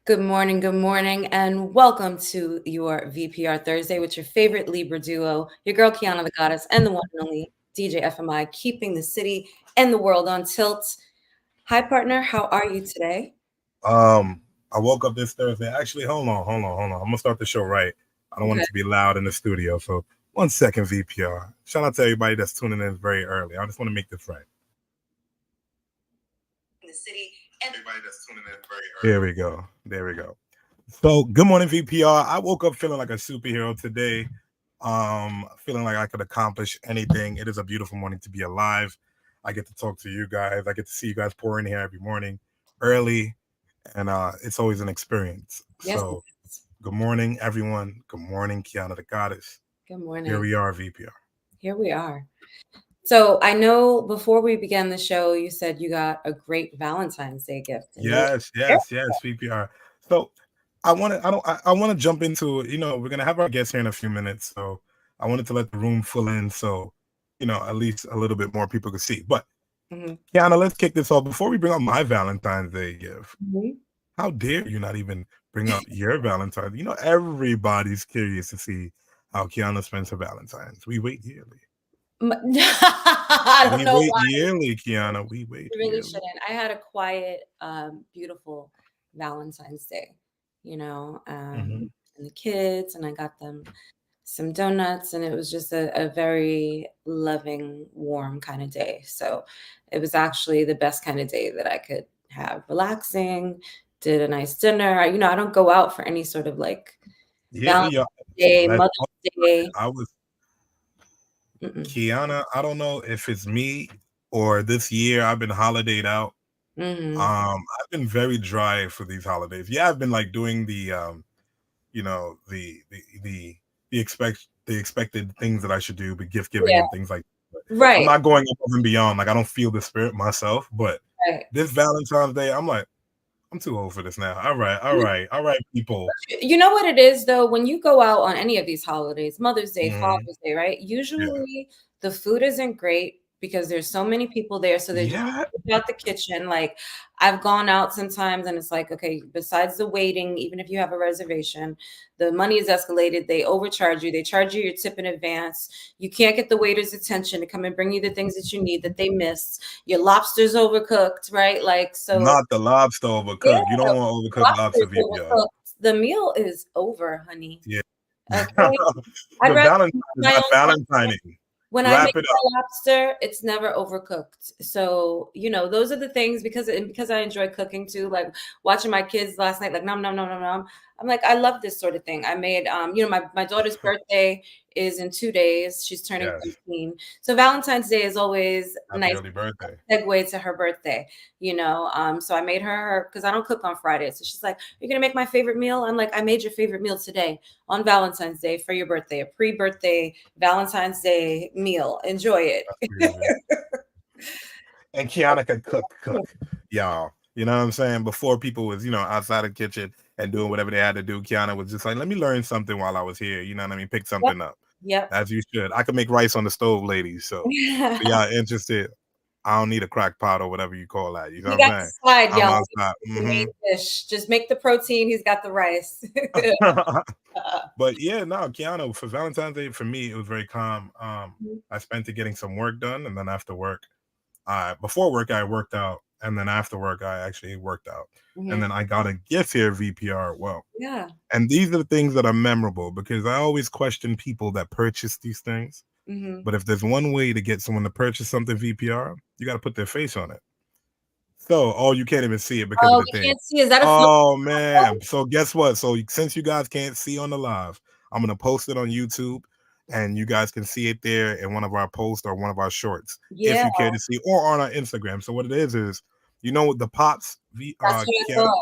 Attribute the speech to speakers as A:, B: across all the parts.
A: Good morning, and welcome to your VPR Thursday with your favorite Libra duo, your girl Kiana the Goddess, and the one and only DJ FMI, keeping the city and the world on tilt. Hi, partner. How are you today?
B: I woke up this Thursday. Actually, hold on. I'm gonna start the show right. I don't want
A: Okay.
B: it to be loud in the studio. So 1 second, VPR. Shout out to everybody that's tuning in very early. I just want to make this right.
A: The city and
B: Everybody that's tuning in very early. There we go. So good morning, VPR. I woke up feeling like a superhero today. Feeling like I could accomplish anything. It is a beautiful morning to be alive. I get to talk to you guys. I get to see you guys pour in here every morning early, and it's always an experience.
A: yes,
B: So good morning, everyone. Good morning, Kiana the Goddess.
A: good
B: Here
A: morning.
B: we are, VPR.
A: Here we are. So I know before we began the show, you said you got a great Valentine's Day gift, and you
B: Yes, VPR. So I want to jump into, we're gonna have our guests here in a few minutes. So I wanted to let the room fill in so, at least a little bit more people could see. But
A: Mhm.
B: Kiana, let's kick this off. Before we bring up my Valentine's Day gift,
A: Mhm.
B: how dare you not even bring up your Valentine's? Everybody's curious to see how Kiana spends her Valentine's. We wait yearly.
A: I don't
B: We
A: know
B: wait
A: why.
B: yearly, Kiana. We wait
A: You really
B: yearly.
A: shouldn't. I had a quiet, beautiful Valentine's Day,
B: Hmm.
A: and the kids, and I got them some donuts, and it was just a very loving, warm kind of day. So it was actually the best kind of day that I could have, relaxing, did a nice dinner. I don't go out for any sort of like
B: Yeah,
A: Valentine's
B: yeah.
A: Day,
B: Let's
A: Mother's
B: talk about it.
A: Day.
B: I was
A: Mm-mm.
B: Kiana. I don't know if it's me or this year I've been holidayed out.
A: Mm-hmm.
B: I've been very dry for these holidays. Yeah, I've been like doing the you know, the expected things that I should do, but gift giving
A: Yeah,
B: and things like that. But I'm
A: right,
B: not going above and beyond. Like I don't feel the spirit myself. But
A: right.
B: this Valentine's Day, I'm like, I'm too old for this now. All right, people.
A: You know what it is though, when you go out on any of these holidays, Mother's Day,
B: Hmm.
A: Father's Day, right?
B: Yeah.
A: Usually the food isn't great because there's so many people there. So they're just
B: Yeah.
A: out the kitchen. Like I've gone out sometimes and it's like, okay, besides the waiting, even if you have a reservation, the money is escalated. They overcharge you. They charge you your tip in advance. You can't get the waiter's attention to come and bring you the things that you need that they missed. Your lobster's overcooked, right? Like, so
B: Not the lobster
A: yeah,
B: overcooked. You don't want overcooked
A: lobster
B: lobster
A: is
B: VPR.
A: overcooked. The meal is over, honey.
B: Yeah.
A: Okay. I'd
B: The
A: rather
B: Valentine
A: make
B: is
A: my
B: not
A: own lobster.
B: Valentining.
A: When I
B: Wrap
A: make
B: it up.
A: my lobster, it's never overcooked. So, those are the things because I enjoy cooking too, like watching my kids last night, like nom nom nom nom nom. I'm like, I love this sort of thing. I made my daughter's birthday is in 2 days. She's turning
B: Yes.
A: 13. So Valentine's Day is always
B: Happy
A: nice
B: early birthday.
A: segue to her birthday, so I made her because I don't cook on Friday. So she's like, "You're gonna make my favorite meal?" I'm like, "I made your favorite meal today on Valentine's Day for your birthday, a pre-birthday Valentine's Day meal. Enjoy
B: That's
A: it."
B: crazy. And Kiana could cook, y'all. You know what I'm saying? Before people was, outside the kitchen and doing whatever they had to do, Kiana was just like, let me learn something while I was here. You know what I mean? Pick
A: Yep.
B: something up.
A: Yep.
B: As you should. I could make rice on the stove, ladies. So if y'all interested, I don't need a crack pot or whatever you call that. You know
A: He
B: what I'm
A: got the
B: saying?
A: side,
B: I'm
A: y'all.
B: outside.
A: It's the main dish. Just make the protein. He's got the rice.
B: But yeah, no, Keanu, for Valentine's Day, for me, it was very calm. I spent it getting some work done, and then after work, before work, I worked out, and then after work, I actually worked out. And
A: Mhm.
B: then I got a gift here, VPR. Well,
A: Yeah.
B: and these are the things that are memorable because I always question people that purchase these things.
A: Hmm.
B: But if there's one way to get someone to purchase something VPR, you got to put their face on it. So, oh, you can't even see it because of
A: Oh,
B: the
A: we
B: thing.
A: can't see. Is that a flip
B: Oh
A: phone?
B: man. So guess what? So since you guys can't see on the live, I'm gonna post it on YouTube and you guys can see it there in one of our posts or one of our shorts if
A: Yeah,
B: you care to see, or on our Instagram. So what it is what the pops
A: that's what I
B: Kiana,
A: thought.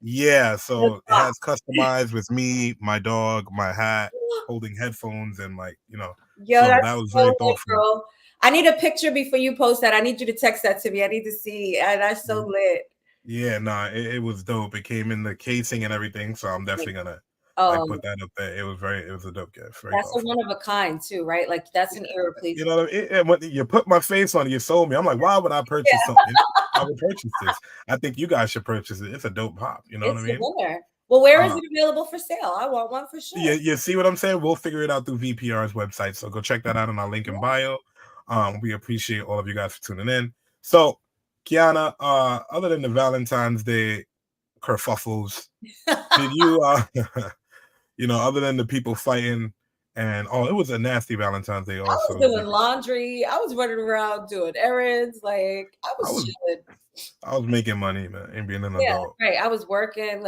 B: yeah,
A: The
B: so it
A: box.
B: has customized with me, my dog, my hat, holding headphones, and
A: Yo,
B: so that
A: that's
B: was
A: so
B: very
A: lit,
B: thoughtful.
A: girl. I need a picture before you post that. I need you to text that to me. I need to see. That's so lit.
B: Yeah, nah, it was dope. It came in the casing and everything, so I'm definitely gonna like
A: Um,
B: put that up there. It was a dope gift, very
A: that's a
B: thoughtful.
A: one of a kind too, right? Like that's an
B: You
A: irreplaceable.
B: know what I mean? When you put my face on it, you sold me. I'm like, why would I purchase something? I would purchase this. I think you guys should purchase it. It's a dope pop. You know what I
A: It's a
B: mean?
A: winner. Well, where is
B: Uh,
A: it available for sale? I want one for sure.
B: you see what I'm saying? We'll figure it out through VPR's website. So go check that out on our link in
A: Yeah.
B: bio. We appreciate all of you guys for tuning in. So, Kiana, other than the Valentine's Day kerfuffles, did you other than the people fighting and it was a nasty Valentine's Day
A: I was
B: also.
A: doing laundry. I was running around doing errands. Like I
B: I
A: was
B: was
A: chilling.
B: I was making money, man, and being an
A: Yeah,
B: adult.
A: right. I was working.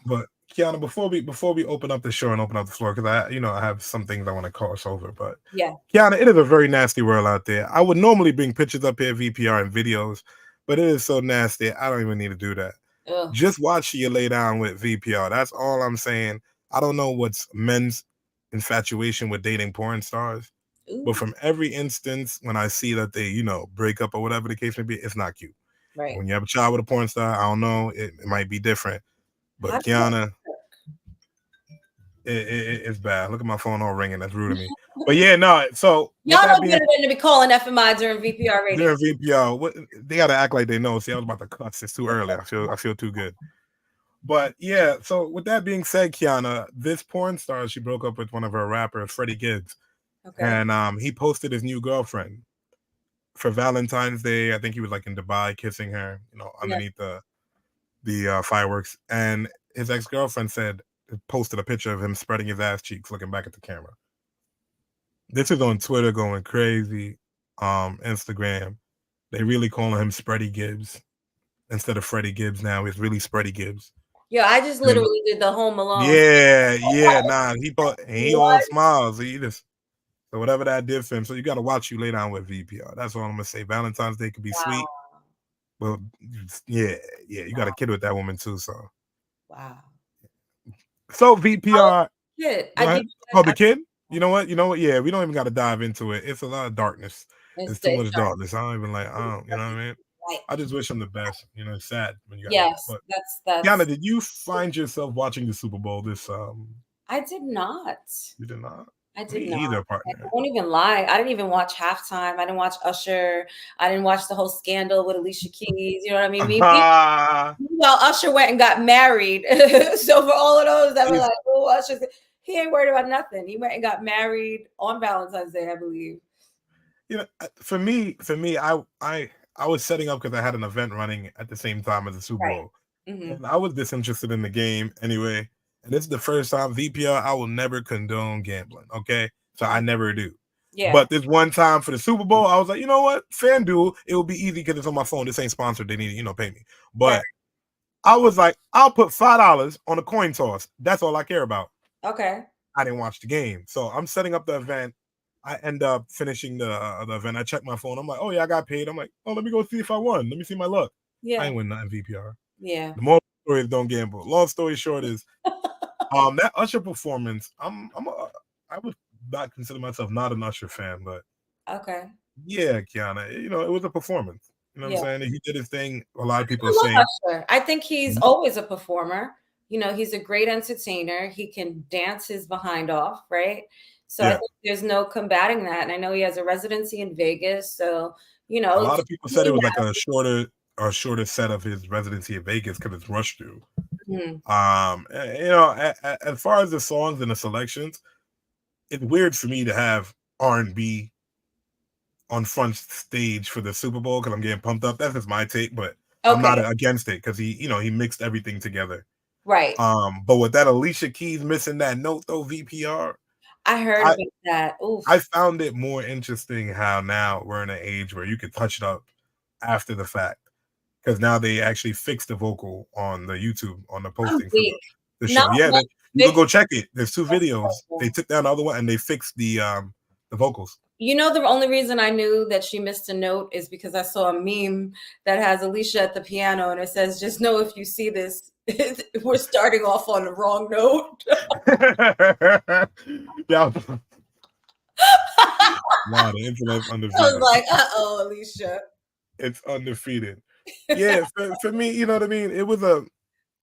B: But Kiana, before we open up the show and open up the floor, because I have some things I want to cross over. But
A: Yeah.
B: Kiana, it is a very nasty world out there. I would normally bring pictures up here, VPR and videos, but it is so nasty. I don't even need to do that.
A: Ugh.
B: Just watch you lay down with VPR. That's all I'm saying. I don't know what's men's infatuation with dating porn stars, but
A: Ooh.
B: from every instance when I see that they, break up or whatever the case may be, it's not cute.
A: Right.
B: When you have a child with a porn star, I don't know, it might be different.
A: How
B: But
A: does that
B: Kiana, it's bad. Look at my phone all ringing. That's rude of me. But yeah, no. So with
A: Y'all
B: that
A: don't
B: being
A: get it in to be calling FMI during VPR radio.
B: during VPR, they gotta act like they know. See, I was about to cuss. It's too early. I feel too good. But yeah, so with that being said, Kiana, this porn star, she broke up with one of her rappers, Freddie Gibbs,
A: Okay.
B: and he posted his new girlfriend for Valentine's Day. I think he was like in Dubai kissing her, underneath the fireworks, and his ex-girlfriend posted a picture of him spreading his ass cheeks, looking back at the camera. This is on Twitter going crazy. Instagram, they really calling him Spready Gibbs instead of Freddie Gibbs now. It's really Spready Gibbs.
A: Yeah, I just literally did the Home Alone.
B: Yeah, nah. He all
A: What?
B: smiles. So whatever that did for him. So you got to watch you lay down with VPR. That's all I'm gonna say. Valentine's Day could be sweet.
A: Wow.
B: Well, yeah. You got a kid with that woman too.
A: Wow.
B: So VPR.
A: Kid.
B: Go
A: I
B: ahead.
A: give
B: Oh, the kid. You know what? Yeah, we don't even got to dive into it. It's a lot of darkness. It's too much darkness. I don't even like. I don't. You know what I mean?
A: Right.
B: I just wish him the best. It's sad when you got
A: Yes,
B: that. But
A: that's
B: Yana, did you find yourself watching the Super Bowl this?
A: I did not.
B: You did not.
A: I did
B: Me
A: not.
B: either,
A: I
B: partner.
A: won't even lie. I didn't even watch halftime. I didn't watch Usher. I didn't watch the whole scandal with Alicia Keys. You know what I mean? Meanwhile, Usher went and got married. So for all of those that were like, "Oh, Usher," he ain't worried about nothing. He went and got married on Valentine's Day, I believe.
B: For me, I was setting up because I had an event running at the same time as the Super Bowl, and I was disinterested in the game anyway. And this is the first time VPR. I will never condone gambling. Okay, so I never do.
A: Yeah.
B: But this one time for the Super Bowl, I was like, you know what, FanDuel, it will be easy because it's on my phone. This ain't sponsored. They need to, pay me. But I was like, I'll put $5 on a coin toss. That's all I care about.
A: Okay.
B: I didn't watch the game, so I'm setting up the event. I end up finishing the event. I check my phone. I'm like, oh yeah, I got paid. I'm like, oh, let me go see if I won. Let me see my luck.
A: Yeah.
B: I ain't win nothing VPR.
A: Yeah.
B: The moral story is don't gamble. Long story short is, that Usher performance. I would not consider myself not an Usher fan, but
A: okay.
B: Yeah, Kiana. It was a performance. You know what I'm saying? He did his thing. A lot of people are saying.
A: Usher. I think he's always a performer. He's a great entertainer. He can dance his behind off, right? So I think there's no combating that. And I know he has a residency in Vegas. So,
B: A lot of people said it was like a shorter set of his residency in Vegas because it's rushed through. As far as the songs and the selections, it's weird for me to have R&B on front stage for the Super Bowl because I'm getting pumped up. That's just my take, but I'm not against it because he mixed everything together.
A: Right.
B: But with that Alicia Keys missing that note though, VPR,
A: I heard about that. Oof.
B: I found it more interesting how now we're in an age where you can touch it up after the fact because now they actually fixed the vocal on the YouTube on the posting for the show. You can go check it. There's 2 videos. They took down the other one and they fixed the vocals.
A: The only reason I knew that she missed a note is because I saw a meme that has Alicia at the piano and it says, "Just know if you see this, we're starting off on the wrong note."
B: Yeah. Wow, the internet's undefeated.
A: I was like, "Uh-oh, Alicia."
B: It's undefeated. Yeah, for me, you know what I mean? It was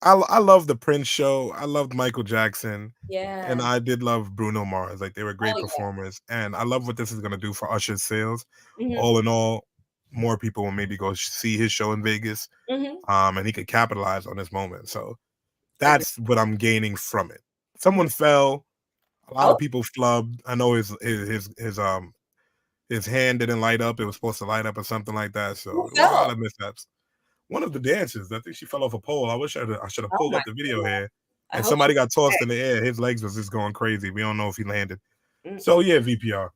B: I love the Prince show. I loved Michael Jackson.
A: Yeah.
B: And I did love Bruno Mars. Like they were great performers. And I love what this is gonna do for Usher's sales. All in all, more people will maybe go see his show in Vegas, and he could capitalize on this moment. So that's what I'm gaining from it. Someone fell. A lot of people flubbed. I know his hand didn't light up. It was supposed to light up or something like that. So a lot of mishaps. One of the dancers, I think she fell off a pole. I wish I should have pulled up the video here. And somebody got tossed in the air. His legs was just going crazy. We don't know if he landed. So yeah, VPR.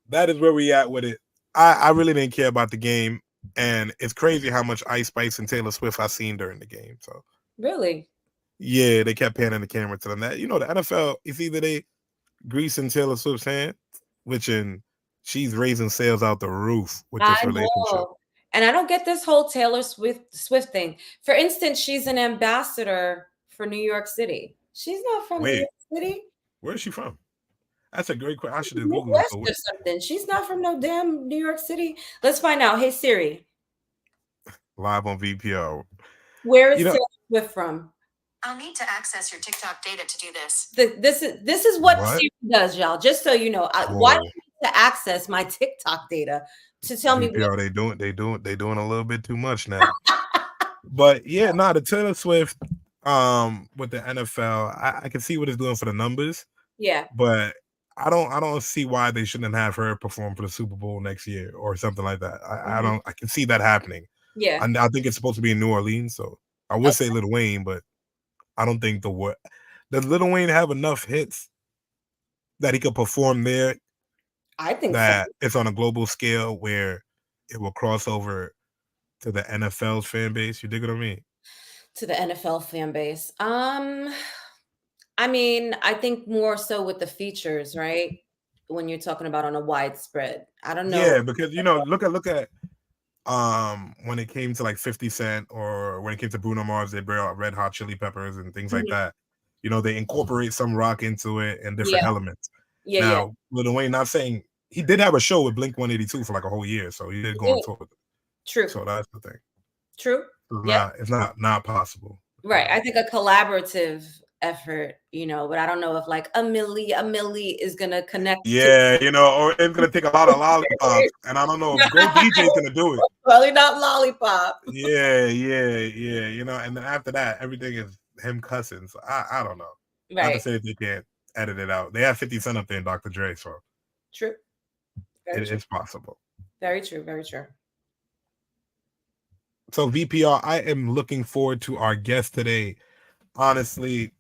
B: That is where we at with it. I really didn't care about the game. And it's crazy how much Ice Spice and Taylor Swift I seen during the game. So
A: really?
B: Yeah, they kept panning the camera to them. That the NFL is either they greasing Taylor Swift's hand, and she's raising sales out the roof with this relationship.
A: And I don't get this whole Taylor Swift thing. For instance, she's an ambassador for New York City. She's not from New York City.
B: Where is she from? That's a great question. I should have Googled
A: Midwest or something. She's not from no damn New York City. Let's find out. Hey Siri.
B: Live on VPR.
A: Where is Taylor Swift from?
C: I'll need to access your TikTok data to do this.
A: This is what Siri does, y'all. Just so you know, why do you need to access my TikTok data to tell me?
B: They doing a little bit too much now. But yeah, the Taylor Swift with the NFL, I can see what it's doing for the numbers.
A: Yeah,
B: but I don't see why they shouldn't have her perform for the Super Bowl next year or something like that. I can see that happening.
A: Yeah,
B: I think it's supposed to be in New Orleans, so I would say Lil Wayne, but I don't think does Lil Wayne have enough hits that he could perform there?
A: I think
B: that it's on a global scale where it will cross over to the NFL's fan base. You dig what I mean?
A: To the NFL fan base. I mean, I think more so with the features, right? When you're talking about on a widespread. I don't know.
B: Yeah, because look at when it came to like 50 Cent or when it came to Bruno Mars, they brought out Red Hot Chili Peppers and things like that. They incorporate some rock into it and different elements. Now, Lil Wayne, not saying he did have a show with Blink 182 for like a whole year, so he did go on tour with it.
A: True.
B: So that's the thing.
A: True.
B: It's not possible.
A: Right. I think a collaborative effort, but I don't know if like a Millie is gonna connect.
B: Yeah, or it's gonna take a lot of lollipops, and I don't know if Go DJ's gonna do it.
A: Probably not lollipop.
B: Yeah. And then after that, everything is him cussing. So I don't know.
A: Right.
B: Not to say that they can't edit it out. They have 50 Cent up there and Dr. Dre, so
A: true.
B: It's possible.
A: Very true. Very true.
B: So VPR, I am looking forward to our guest today. Honestly,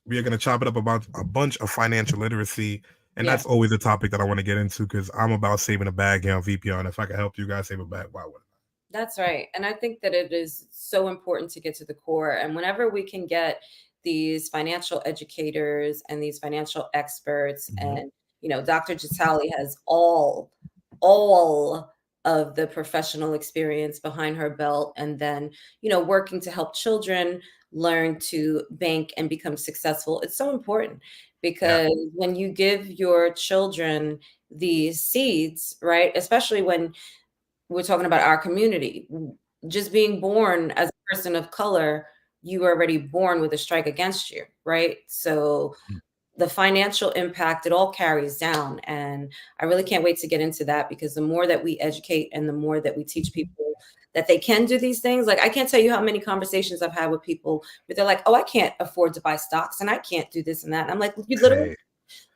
B: we are going to chop it up about a bunch of financial literacy. And that's always a topic that I want to get into because I'm about saving a bag here on VPR. And if I can help you guys save a bag, why wouldn't I?
A: That's right. And I think that it is so important to get to the core. And whenever we can get these financial educators and these financial experts, and, Dr. Jatali has all of the professional experience behind her belt, and then, working to help children learn to bank and become successful. It's so important because when you give your children these seeds, right, especially when we're talking about our community, just being born as a person of color, you were already born with a strike against you, right? So the financial impact, it all carries down. And I really can't wait to get into that because the more that we educate and the more that we teach people that they can do these things. Like, I can't tell you how many conversations I've had with people where they're like, oh, I can't afford to buy stocks and I can't do this and that. And I'm like, you literally,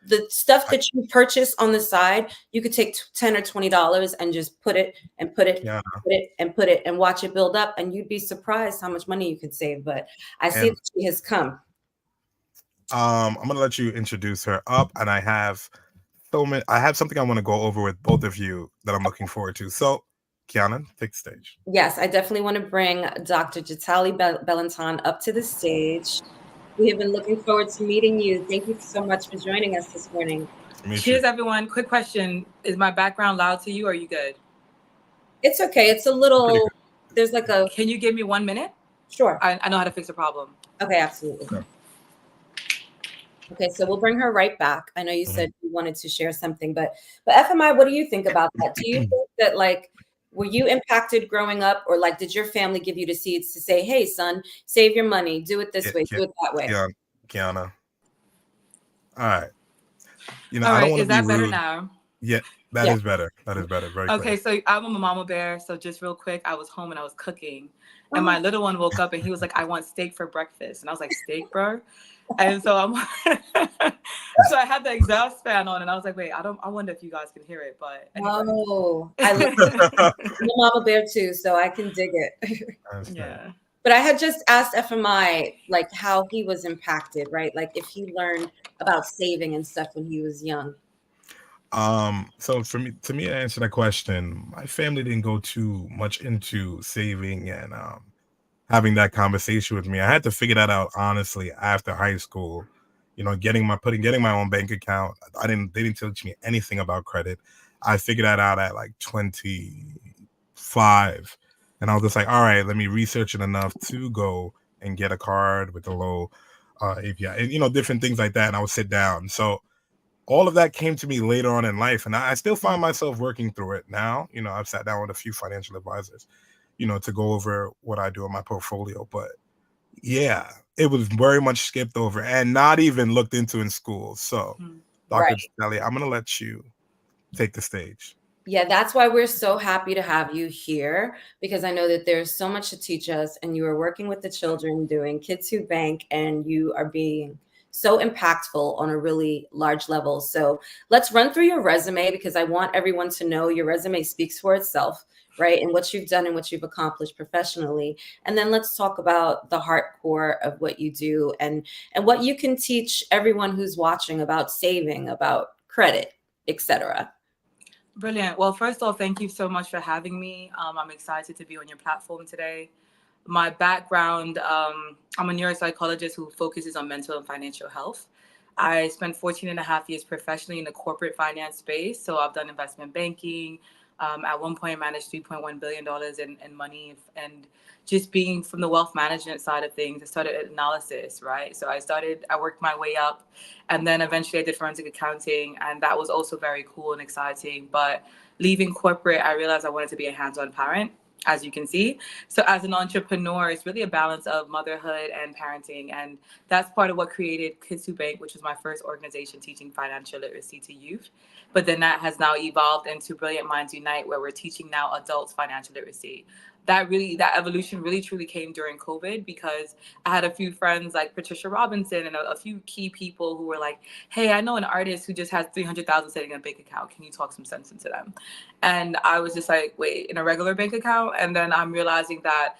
A: the stuff that you purchase on the side, you could take $10 or $20 and just put it and put it and watch it build up. And you'd be surprised how much money you could save. But I see that she has come.
B: I'm going to let you introduce her up, and I have something I want to go over with both of you that I'm looking forward to. So, Kiana, take the stage.
A: Yes, I definitely want to bring Dr. Jatali Bellanton up to the stage. We have been looking forward to meeting you. Thank you so much for joining us this morning.
D: Cheers, everyone. Quick question. Is my background loud to you? Or are you good?
A: It's okay. It's a little, there's like a...
D: Can you give me 1 minute?
A: Sure.
D: I know how to fix a problem.
A: Okay, absolutely. Okay, so we'll bring her right back. I know you said you wanted to share something, but FMI, what do you think about that? Do you think that, like, were you impacted growing up, or like, did your family give you the seeds to say, hey, son, save your money, do it this way, do it that way?
B: Kiana. All right.
D: I don't want to be rude. Is that better now?
B: Yeah. That
A: Yeah.
B: is better. That is better. Very
D: Okay,
B: clear.
D: so I'm a mama bear. So just real quick, I was home and I was cooking, and
A: Oh.
D: my little one woke up and he was like, "I want steak for breakfast," and I was like, "Steak, bro?" And so I'm, so I had the exhaust fan on, and I was like, "Wait, I wonder if you guys can hear it." But anyway,
A: Oh, I'm a mama bear too, so I can dig it.
D: yeah.
A: But I had just asked FMI like how he was impacted, right? Like if he learned about saving and stuff when he was young.
B: So for me, to answer that question, my family didn't go too much into saving and having that conversation with me. I had to figure that out honestly after high school. You know, getting my own bank account. They didn't teach me anything about credit. I figured that out at like 25. And I was just like, all right, let me research it enough to go and get a card with a low API and different things like that. And I would sit down. So all of that came to me later on in life, and I still find myself working through it now. I've sat down with a few financial advisors, to go over what I do in my portfolio. But yeah, it was very much skipped over and not even looked into in school. So, Dr.
A: Right.
B: Jatali, I'm going to let you take the stage.
A: Yeah, that's why we're so happy to have you here, because I know that there's so much to teach us, and you are working with the children doing Kids Who Bank, and you are being so impactful on a really large level. So let's run through your resume, because I want everyone to know your resume speaks for itself, right? And what you've done and what you've accomplished professionally. And then let's talk about the heart core of what you do and what you can teach everyone who's watching about saving, about credit, etc.
D: Brilliant. Well, first off, thank you so much for having me. I'm excited to be on your platform today. My background, I'm a neuropsychologist who focuses on mental and financial health. I spent 14 and a half years professionally in the corporate finance space. So I've done investment banking. At one point, managed $3.1 billion in money. And just being from the wealth management side of things, I started analysis, right? So I worked my way up. And then eventually I did forensic accounting. And that was also very cool and exciting. But leaving corporate, I realized I wanted to be a hands-on parent, as you can see. So as an entrepreneur, it's really a balance of motherhood and parenting. And that's part of what created Kids Who Bank, which was my first organization teaching financial literacy to youth. But then that has now evolved into Brilliant Minds Unite, where we're teaching now adults financial literacy. That evolution really truly came during COVID, because I had a few friends like Patricia Robinson and a few key people who were like, "Hey, I know an artist who just has 300,000 sitting in a bank account. Can you talk some sense into them?" And I was just like, "Wait, in a regular bank account?" And then I'm realizing that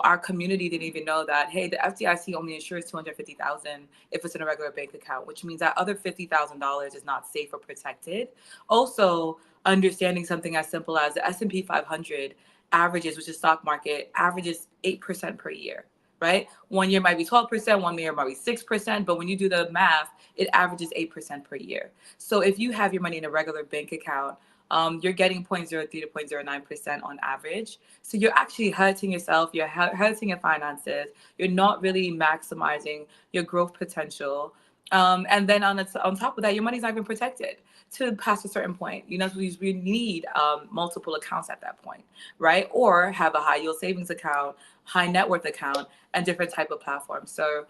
D: our community didn't even know that, hey, the FDIC only insures 250,000 if it's in a regular bank account, which means that other $50,000 is not safe or protected. Also, understanding something as simple as the S&P 500 averages, which is stock market, averages 8% per year, right? 1 year might be 12%, 1 year might be 6%, but when you do the math, it averages 8% per year. So if you have your money in a regular bank account, you're getting 0.03 to 0.09% on average. So you're actually hurting yourself, you're hurting your finances, you're not really maximizing your growth potential. And then on top of that, your money's not even protected to past a certain point. So we need multiple accounts at that point, right? Or have a high yield savings account, high net worth account, and different type of platforms. So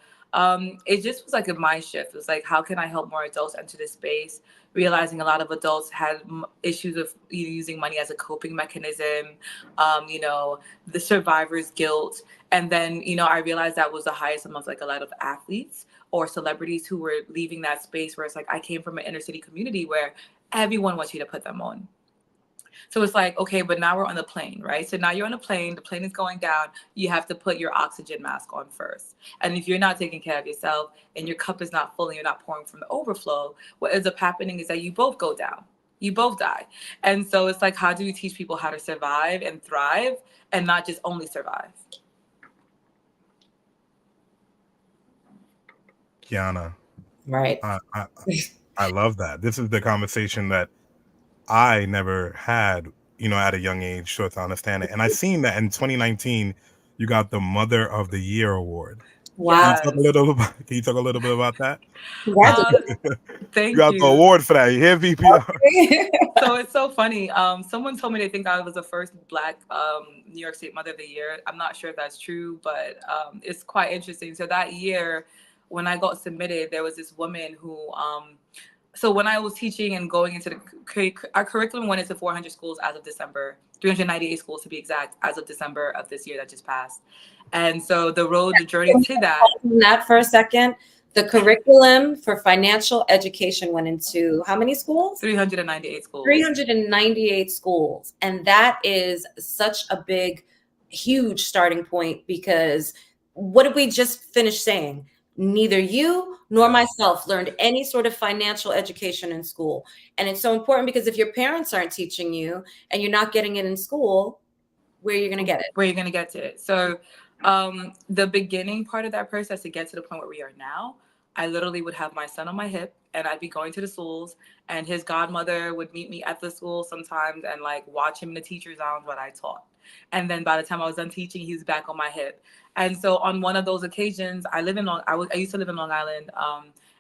D: it just was like a mind shift. It was like, how can I help more adults enter this space? Realizing a lot of adults had issues of using money as a coping mechanism, the survivor's guilt. And then, I realized that was the highest amongst like a lot of athletes or celebrities who were leaving that space, where it's like, I came from an inner city community where everyone wants you to put them on. So it's like, okay, but now we're on the plane, right? So now you're on a plane, the plane is going down, you have to put your oxygen mask on first. And if you're not taking care of yourself and your cup is not full and you're not pouring from the overflow, what ends up happening is that you both go down. You both die. And so it's like, how do we teach people how to survive and thrive and not just only survive?
B: Kiana,
A: Right.
B: I love that. This is the conversation that I never had, at a young age, sure, to understand it. And I seen that in 2019, you got the Mother of the Year award.
A: Wow.
B: Can you talk a little bit about that?
A: Congratulations.
B: You
D: Thank
B: got the
D: you.
B: award for that. You hear VPR?
D: So it's so funny. Someone told me they think I was the first Black New York State Mother of the Year. I'm not sure if that's true, but it's quite interesting. So that year, when I got submitted, there was this woman who So when I was teaching and going into our curriculum went into 400 schools as of December, 398 schools to be exact, as of December of this year that just passed. And so the journey to that.
A: That for a second, the curriculum for financial education went into how many schools?
D: 398 schools.
A: 398 schools. And that is such a big, huge starting point, because what did we just finish saying? Neither you nor myself learned any sort of financial education in school. And it's so important, because if your parents aren't teaching you and you're not getting it in school, where are you going to get it?
D: Where you're going to get to it. So the beginning part of that process to get to the point where we are now, I literally would have my son on my hip and I'd be going to the schools, and his godmother would meet me at the school sometimes and like watch him in the teacher's lounge what I taught. And then by the time I was done teaching, he was back on my hip. And so on one of those occasions, I used to live in Long Island.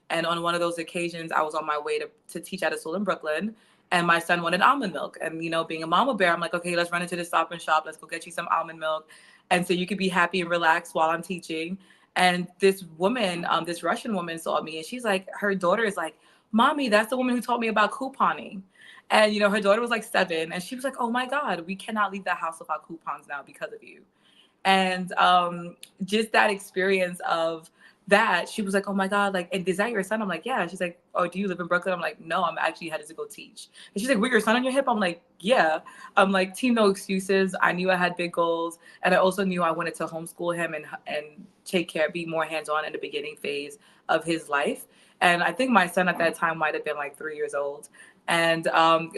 D: And on one of those occasions, I was on my way to teach at a school in Brooklyn. And my son wanted almond milk. And, you know, being a mama bear, I'm like, okay, let's run into the Stop and Shop. Let's go get you some almond milk. And so you could be happy and relaxed while I'm teaching. And this woman, this Russian woman saw me, and she's like, her daughter is like, Mommy, that's the woman who taught me about couponing. And, you know, her daughter was like 7. And she was like, oh, my God, we cannot leave the house without coupons now because of you. And just that experience of that, she was like, oh my God, like, and is that your son? I'm like, yeah. She's like, oh, do you live in Brooklyn? I'm like, no, I'm actually headed to go teach. And she's like, with your son on your hip? I'm like, yeah. I'm like, team, no excuses. I knew I had big goals. And I also knew I wanted to homeschool him and take care, be more hands-on in the beginning phase of his life. And I think my son at that time might have been like 3 years old. And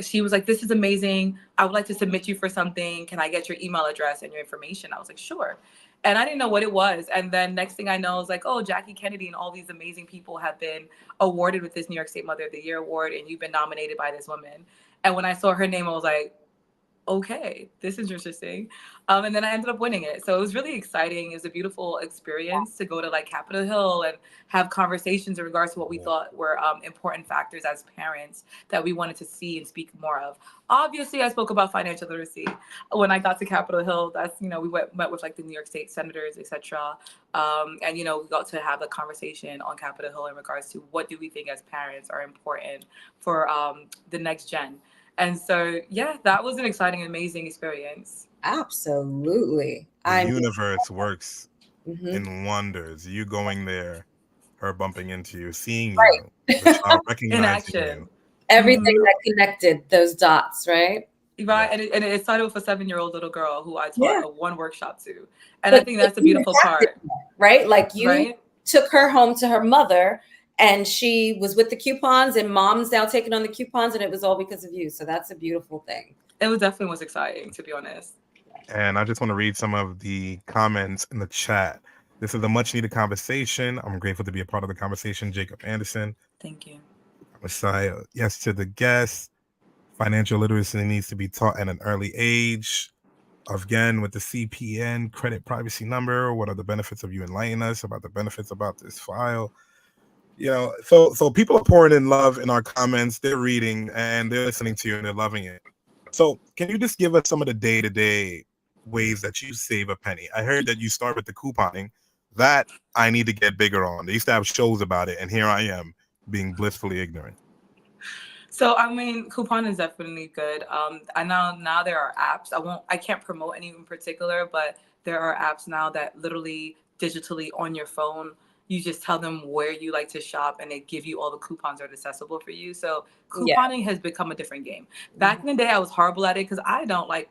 D: she was like, this is amazing. I would like to submit you for something. Can I get your email address and your information? I was like, sure. And I didn't know what it was. And then next thing I know is like, oh, Jackie Kennedy and all these amazing people have been awarded with this New York State Mother of the Year award. And you've been nominated by this woman. And when I saw her name, I was like, okay, this is interesting. And then I ended up winning it. So it was really exciting. It was a beautiful experience to go to like Capitol Hill and have conversations in regards to what we thought were important factors as parents that we wanted to see and speak more of. Obviously, I spoke about financial literacy when I got to Capitol Hill. That's, you know, we met with like the New York State senators, etc. And, you know, we got to have a conversation on Capitol Hill in regards to what do we think as parents are important for the next gen. And so, yeah, that was an exciting, amazing experience.
A: Absolutely.
B: The universe works in wonders. You going there, her bumping into you, seeing you, the child recognizing you.
A: Everything that connected those dots, right?
D: Right. Yeah. And it started with a 7-year-old little girl who I taught one workshop to. And
A: but
D: I think that's the beautiful part.
A: Right? Like you took her home to her mother, and she was with the coupons, and mom's now taking on the coupons, and it was all because of you. So that's a beautiful thing.
D: It was definitely was exciting, to be honest.
B: And I just want to read some of the comments in the chat. This is a much needed conversation. I'm grateful to be a part of the conversation. Jacob Anderson.
D: Thank you.
B: Messiah. Yes to the guest. Financial literacy needs to be taught at an early age. Again, with the CPN, credit privacy number. What are the benefits of you enlightening us about the benefits about this file? You know, so people are pouring in love in our comments. They're reading and they're listening to you and they're loving it. So can you just give us some of the day-to-day ways that you save a penny? I heard that you start with the couponing. That I need to get bigger on. They used to have shows about it, and here I am being blissfully ignorant.
D: So, I mean, coupon is definitely good. I know now there are apps. I can't promote any in particular, but there are apps now that literally digitally on your phone, you just tell them where you like to shop and they give you all the coupons that are accessible for you. So couponing has become a different game. Back in the day, I was horrible at it because I don't like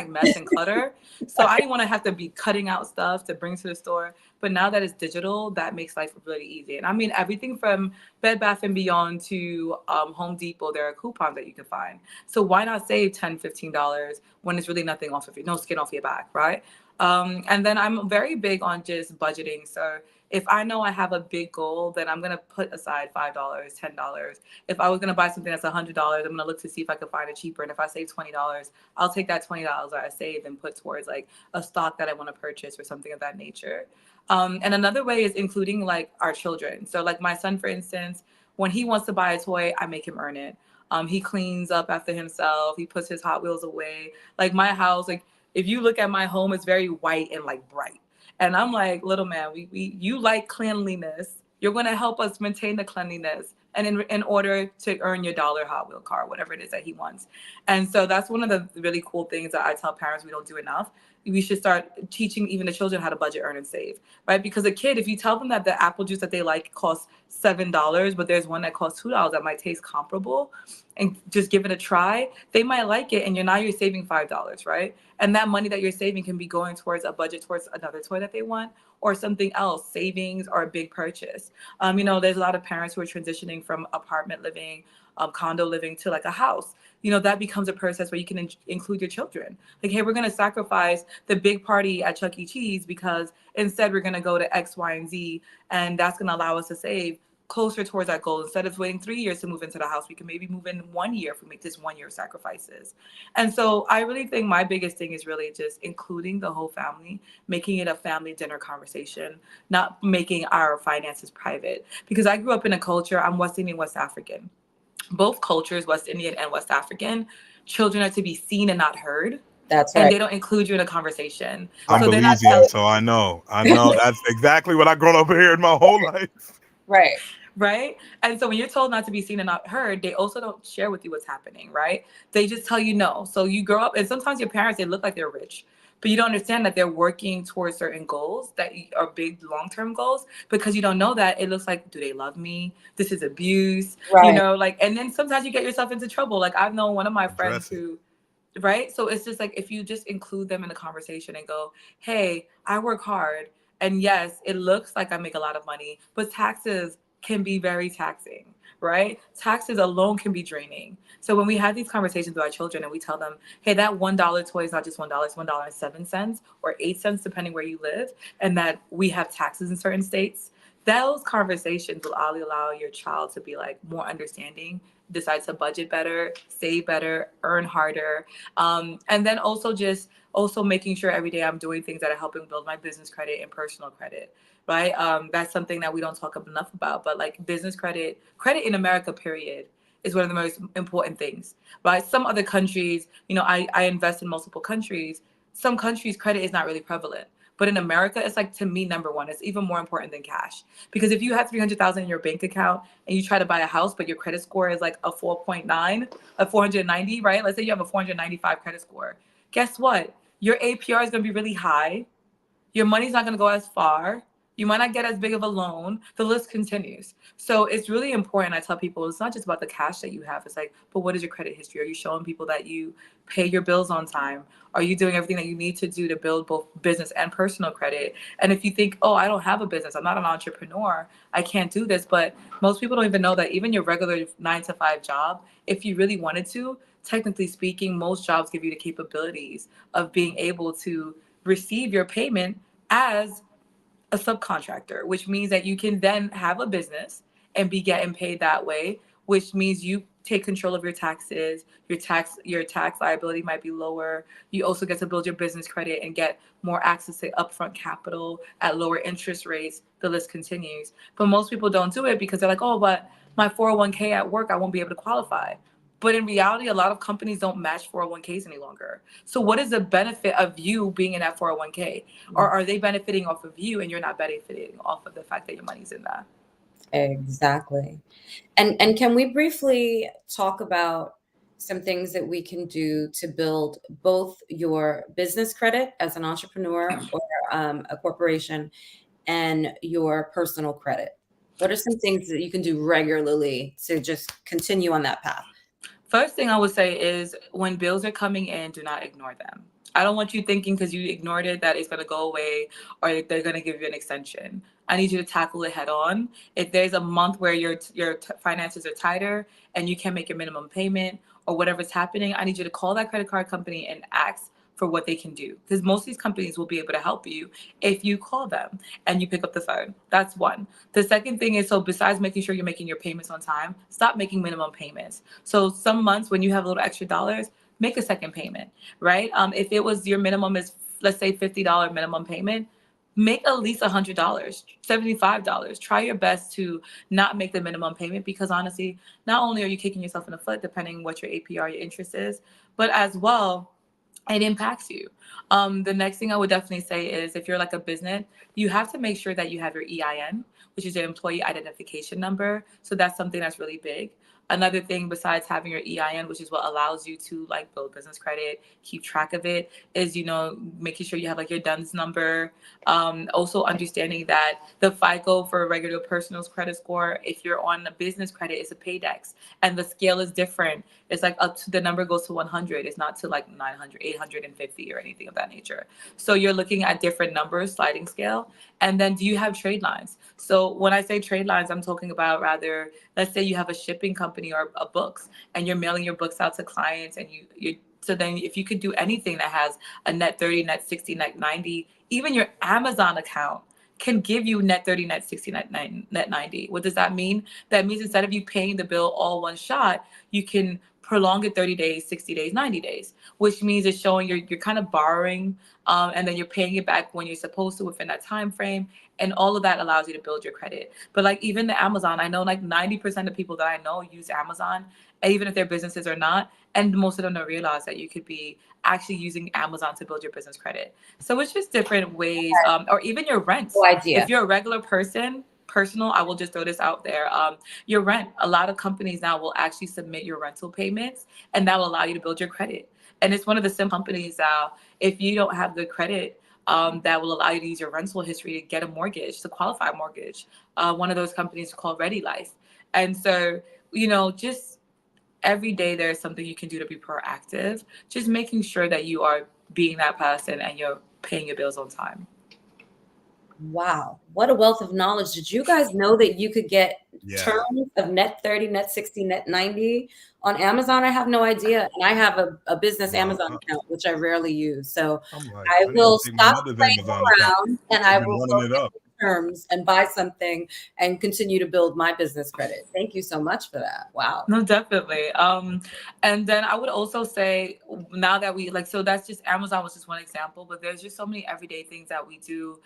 D: mess and clutter. So I didn't want to have to be cutting out stuff to bring to the store. But now that it's digital, that makes life really easy. And I mean, everything from Bed Bath & Beyond to Home Depot, there are coupons that you can find. So why not save $10, $15 when it's really nothing off of you, no skin off your back, right? And then I'm very big on just budgeting. So if I know I have a big goal, then I'm going to put aside $5, $10. If I was going to buy something that's $100, I'm going to look to see if I can find it cheaper. And if I save $20, I'll take that $20 that I saved and put towards like a stock that I want to purchase or something of that nature. And another way is including like our children. So like my son, for instance, when he wants to buy a toy, I make him earn it. He cleans up after himself. He puts his Hot Wheels away. Like my house, like if you look at my home, it's very white and like bright. And I'm like, little man, you like cleanliness. You're going to help us maintain the cleanliness and in order to earn your dollar Hot Wheel car, whatever it is that he wants. And so that's one of the really cool things that I tell parents we don't do enough. We should start teaching even the children how to budget, earn, and save, right? Because a kid, if you tell them that the apple juice that they like costs $7, but there's one that costs $2 that might taste comparable, and just give it a try, they might like it, and you're saving $5, right? And that money that you're saving can be going towards a budget towards another toy that they want, or something else, savings or a big purchase. There's a lot of parents who are transitioning from apartment living, condo living to like a house. That becomes a process where you can include your children. Like, hey, we're going to sacrifice the big party at Chuck E. Cheese because instead we're going to go to X, Y, and Z. And that's going to allow us to save closer towards that goal. Instead of waiting 3 years to move into the house, we can maybe move in 1 year if we make this 1 year sacrifices. And so I really think my biggest thing is really just including the whole family, making it a family dinner conversation, not making our finances private. Because I grew up in a culture, I'm West Indian, West African. Both cultures, West Indian and West African, children are to be seen and not heard.
A: That's right.
D: And they don't include you in a conversation.
B: I'm
D: So they're not
B: Belizean, so I know. That's exactly what I've grown up hearing my whole life.
A: Right.
D: Right. And so when you're told not to be seen and not heard, they also don't share with you what's happening. Right. They just tell you no. So you grow up, and sometimes your parents, they look like they're rich, but you don't understand that they're working towards certain goals that are big long-term goals, because you don't know that. It looks like, do they love me? This is abuse,
A: Right.
D: and then sometimes you get yourself into trouble. Like, I've known one of my friends who, right. So it's just like, if you just include them in the conversation and go, hey, I work hard. And yes, it looks like I make a lot of money, but taxes can be very taxing, right? Taxes alone can be draining. So when we have these conversations with our children and we tell them, hey, that $1 toy is not just $1, it's $1.07 or 8 cents, depending where you live, and that we have taxes in certain states, those conversations will allow your child to be like more understanding, decide to budget better, save better, earn harder. And then also making sure every day I'm doing things that are helping build my business credit and personal credit. Right. That's something that we don't talk enough about, but like business credit in America, period, is one of the most important things. Right. Some other countries, I invest in multiple countries. Some countries credit is not really prevalent. But in America, it's like, to me, number one, it's even more important than cash. Because if you have $300,000 in your bank account and you try to buy a house, but your credit score is like a 4.9, a 490, right? Let's say you have a 495 credit score. Guess what? Your APR is going to be really high. Your money's not going to go as far. You might not get as big of a loan. The list continues. So it's really important. I tell people, it's not just about the cash that you have. It's like, but what is your credit history? Are you showing people that you pay your bills on time? Are you doing everything that you need to do to build both business and personal credit? And if you think, oh, I don't have a business, I'm not an entrepreneur, I can't do this. But most people don't even know that even your regular 9-to-5 job, if you really wanted to, technically speaking, most jobs give you the capabilities of being able to receive your payment as a subcontractor, which means that you can then have a business and be getting paid that way, which means you take control of your taxes. Your tax liability might be lower. You also get to build your business credit and get more access to upfront capital at lower interest rates. The list continues. But most people don't do it because they're like, oh, but my 401k at work, I won't be able to qualify. But in reality, a lot of companies don't match 401ks any longer. So what is the benefit of you being in that 401k? Or are they benefiting off of you and you're not benefiting off of the fact that your money's in that?
A: Exactly. And can we briefly talk about some things that we can do to build both your business credit as an entrepreneur or a corporation and your personal credit? What are some things that you can do regularly to just continue on that path?
D: First thing I would say is, when bills are coming in, do not ignore them. I don't want you thinking because you ignored it that it's going to go away or they're going to give you an extension. I need you to tackle it head on. If there's a month where your finances are tighter and you can't make your minimum payment or whatever's happening, I need you to call that credit card company and ask for what they can do. Because most of these companies will be able to help you if you call them and you pick up the phone. That's one. The second thing is, so besides making sure you're making your payments on time, stop making minimum payments. So some months when you have a little extra dollars, make a second payment, right? If it was your minimum is, let's say $50 minimum payment, make at least $100, $75. Try your best to not make the minimum payment, because honestly, not only are you kicking yourself in the foot, depending on what your APR, your interest is, but as well, it impacts you. The next thing I would definitely say is if you're like a business, you have to make sure that you have your EIN, which is your employee identification number. So that's something that's really big. Another thing besides having your EIN, which is what allows you to like build business credit, keep track of it, is, you know, making sure you have like your DUNS number. Also understanding that the FICO for a regular personal credit score, if you're on a business credit, is a paydex, and the scale is different. It's like up to, the number goes to 100. It's not to like 900, 850 or anything of that nature. So you're looking at different numbers, sliding scale. And then do you have trade lines? So when I say trade lines, I'm talking about rather, let's say you have a shipping company or a books, and you're mailing your books out to clients, and so then if you could do anything that has a net 30, net 60, net 90, even your Amazon account can give you net 30, net 60, net 90. What does that mean? That means instead of you paying the bill all one shot, you can prolong it 30 days, 60 days, 90 days, which means it's showing you're kind of borrowing, and then you're paying it back when you're supposed to within that time frame. And all of that allows you to build your credit. But like even the Amazon, I know like 90% of people that I know use Amazon, even if their businesses are not. And most of them don't realize that you could be actually using Amazon to build your business credit. So it's just different ways, or even your rent.
A: No idea.
D: If you're a regular person, personal, I will just throw this out there. Your rent, a lot of companies now will actually submit your rental payments, and that will allow you to build your credit. And it's one of the simple companies that if you don't have good credit, that will allow you to use your rental history to get a mortgage, to qualify a mortgage. One of those companies is called Ready Life. And so, you know, just every day there's something you can do to be proactive, just making sure that you are being that person and you're paying your bills on time.
A: Wow, what a wealth of knowledge. Did you guys know that you could get terms of net 30, net 60, net 90 on Amazon? I have no idea. And I have a business Amazon account, which I rarely use. So
B: I'm like,
A: I
B: I need to
A: will
B: take my
A: stop
B: mother's
A: playing
B: Amazon account.
A: around and I
B: I've been
A: will
B: running it
A: look at
B: up.
A: the terms and buy something and continue to build my business credit. Thank you so much for that. Wow.
D: No, definitely. And then I would also say now that we like, so that's just Amazon was just one example, but there's just so many everyday things that we do,